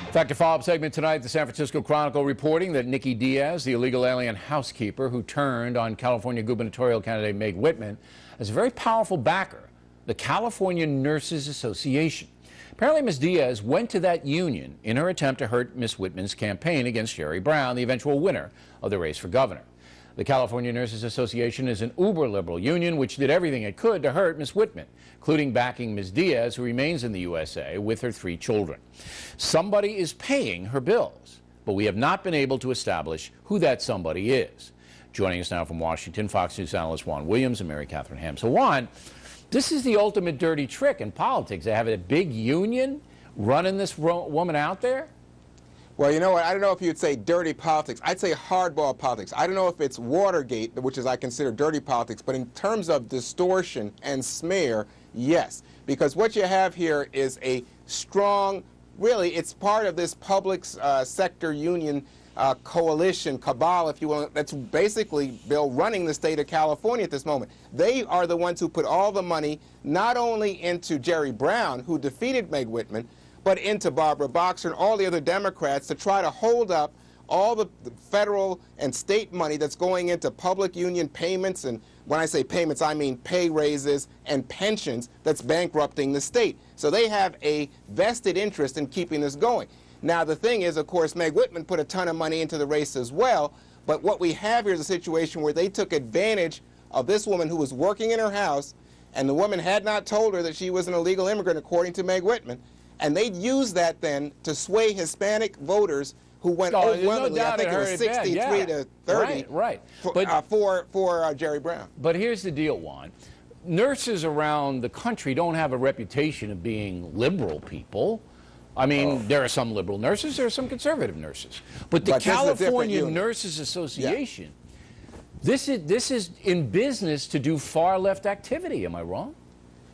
In fact, a follow-up segment tonight, the San Francisco Chronicle reporting that Nicky Diaz, the illegal alien housekeeper who turned on California gubernatorial candidate Meg Whitman, has a very powerful backer, the California Nurses Association. Apparently, Ms. Diaz went to that union in her attempt to hurt Ms. Whitman's campaign against Jerry Brown, the eventual winner of the race for governor. The California Nurses Association is an uber-liberal union which did everything it could to hurt Ms. Whitman, including backing Ms. Diaz, who remains in the USA with her 3 children. Somebody is paying her bills, but we have not been able to establish who that somebody is. Joining us now from Washington, Fox News analyst Juan Williams and Mary Catherine Ham. So Juan, this is the ultimate dirty trick in politics. They have a big union running this woman out there? Well, you know what? I don't know if you'd say dirty politics. I'd say hardball politics. I don't know if it's Watergate, which is I consider dirty politics, but in terms of distortion and smear, yes. Because what you have here is a strong, really, it's part of this public sector union coalition, cabal, if you will, that's basically, Bill, running the state of California at this moment. They are the ones who put all the money not only into Jerry Brown, who defeated Meg Whitman, but into Barbara Boxer and all the other Democrats to try to hold up all the federal and state money that's going into public union payments. And when I say payments, I mean pay raises and pensions that's bankrupting the state. So they have a vested interest in keeping this going. Now, the thing is, of course, Meg Whitman put a ton of money into the race as well. But what we have here is a situation where they took advantage of this woman who was working in her house, and the woman had not told her that she was an illegal immigrant, according to Meg Whitman. And they'd use that then to sway Hispanic voters who went overwhelmingly, I think it was 63 to 30, right. for Jerry Brown. But here's the deal, Juan. Nurses around the country don't have a reputation of being liberal people. I mean, there are some liberal nurses, there are some conservative nurses. But the California Nurses Association, this is in business to do far left activity, am I wrong?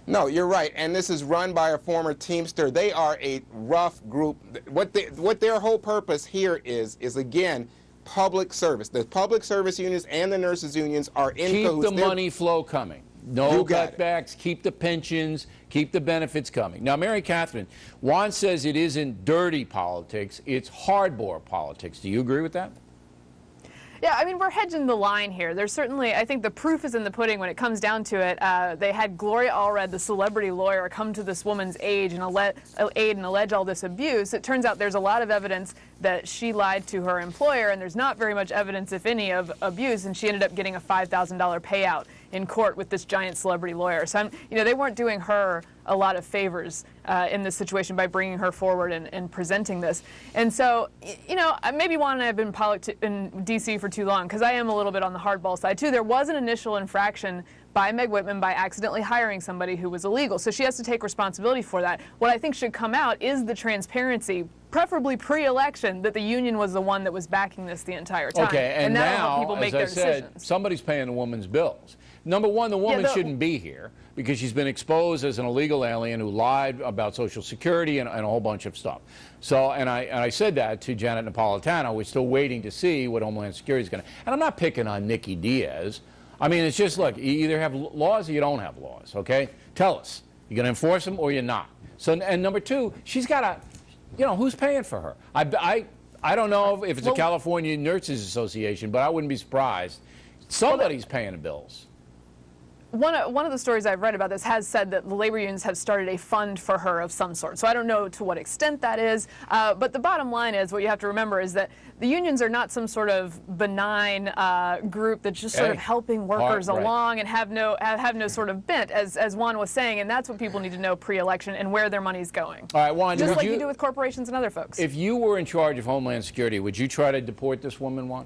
No, you're right, and this is run by a former Teamster. They are a rough group. What their whole purpose here is again, public service. The public service unions and the nurses unions are in cahoots. Keep the money flow coming. No cutbacks, keep the pensions, keep the benefits coming. Now, Mary Catherine, Juan says it isn't dirty politics, it's hardball politics. Do you agree with that? Yeah, I mean, we're hedging the line here. There's certainly, I think the proof is in the pudding when it comes down to it. They had Gloria Allred, the celebrity lawyer, come to this woman's aid and allege all this abuse. It turns out there's a lot of evidence that she lied to her employer, and there's not very much evidence, if any, of abuse, and she ended up getting a $5,000 payout in court with this giant celebrity lawyer. So, they weren't doing her a lot of favors in this situation by bringing her forward and presenting this. And so, maybe Juan and I have been in D.C. for too long, because I am a little bit on the hardball side, too. There was an initial infraction by Meg Whitman by accidentally hiring somebody who was illegal. So she has to take responsibility for that. What I think should come out is the transparency, preferably pre-election, that the union was the one that was backing this the entire time. Okay, and now, people make as I said, decisions. Somebody's paying the woman's bills. Number one, the woman shouldn't be here because she's been exposed as an illegal alien who lied about Social Security and a whole bunch of stuff. So, and I said that to Janet Napolitano. We're still waiting to see what Homeland Security is going to. And I'm not picking on Nicky Diaz. I mean, it's just, look, you either have laws or you don't have laws, okay? Tell us. You're going to enforce them or you're not. So, and number two, she's got to, who's paying for her? I don't know if it's the California Nurses Association, but I wouldn't be surprised. Somebody's paying the bills. One of the stories I've read about this has said that the labor unions have started a fund for her of some sort. So I don't know to what extent that is, but the bottom line is, what you have to remember is that the unions are not some sort of benign group that's just sort of helping workers along and have no sort of bent, as Juan was saying, and that's what people need to know pre-election and where their money's going. All right, Juan, just like you do with corporations and other folks. If you were in charge of Homeland Security, would you try to deport this woman, Juan?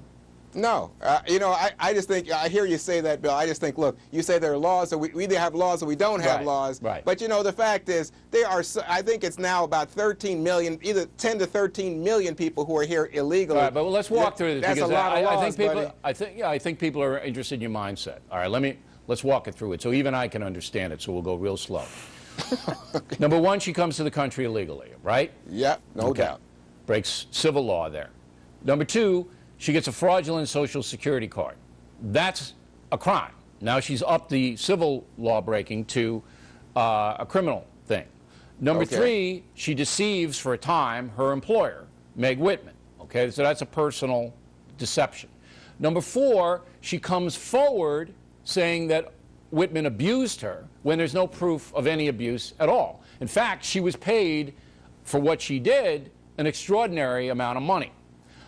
No. I just think, I hear you say that, Bill. I just think, look, you say there are laws, so we either have laws or we don't have laws. Right. But, the fact is, there are, I think it's now about 13 million, either 10 to 13 million people who are here illegally. All right, but let's walk through this. That's a lot of laws, I think people are interested in your mindset. All right, let's walk it through it so even I can understand it, so we'll go real slow. Number one, she comes to the country illegally, right? Yeah, no doubt. Breaks civil law there. Number two, she gets a fraudulent Social Security card. That's a crime. Now she's upped the civil law breaking to a criminal thing. Number Okay. 3, she deceives for a time her employer, Meg Whitman. Okay, so that's a personal deception. Number 4, she comes forward saying that Whitman abused her when there's no proof of any abuse at all. In fact, she was paid for what she did an extraordinary amount of money.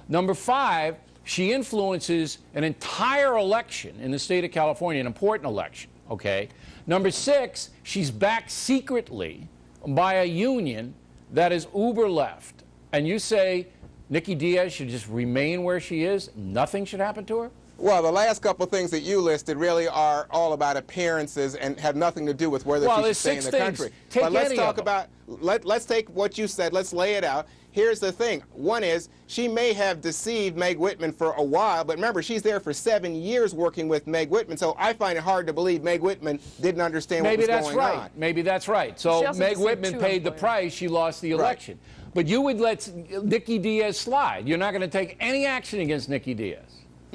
Number 5, she influences an entire election in the state of California, an important election, okay? Number 6, she's backed secretly by a union that is uber left. And you say Nicky Diaz should just remain where she is, nothing should happen to her? Well, the last couple of things that you listed really are all about appearances and have nothing to do with whether she should stay in the country. Take but let's any talk of them. about, let's take what you said, let's lay it out. Here's the thing. One is, she may have deceived Meg Whitman for a while, but remember, she's there for 7 years working with Meg Whitman, so I find it hard to believe Meg Whitman didn't understand what was going on. Maybe that's right. She So also Meg deceived Whitman 2 paid the employers. price, she lost the election. But you would let Nicky Diaz slide. You're not going to take any action against Nicky Diaz.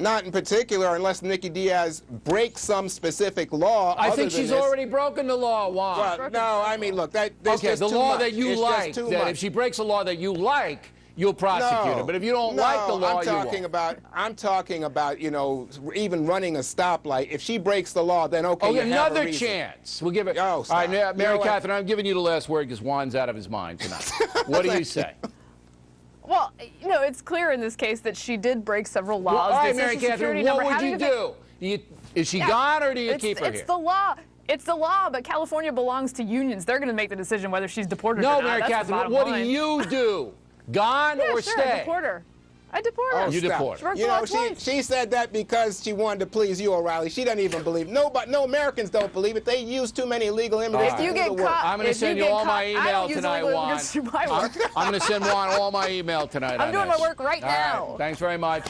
Not in particular, unless Nicky Diaz breaks some specific law. I other think than she's this. already broken the law, Juan. Well, no, I mean, look, there's Okay, just the too law much. that you It's like, just too that much. if she breaks a law that you like, you'll prosecute her. But if you don't like the law, you won't. I'm talking about, you know, even running a stoplight. If she breaks the law, then okay, you have a Another reason. chance. We'll give it. Oh, All stop. right, You know Mary what? Catherine, I'm giving you the last word because Juan's out of his mind tonight. What do you say? Well, you know, it's clear in this case that she did break several laws. Well, all right, The Mary Social Security Catherine, number, what would having you a do? Is she gone or do you keep her It's here? the law. It's the law, but California belongs to unions. They're going to make the decision whether she's deported or No, not. Mary That's the Catherine, bottom what do line. you do? Gone Yeah, or sure, I stay? deport her. I deport her. Oh, You stop. deport her. She worked You the law know, twice. she said that because she wanted to please you, O'Reilly. She doesn't even believe. No Americans don't believe it. They use too many illegal immigrants. If to you do get the work. caught, I'm going to if send you you get all my caught- I email don't use tonight, illegal Juan. immigrants to do my work. I'm going to send Juan all my email tonight. I'm on doing my this. work right All right, now. thanks very much.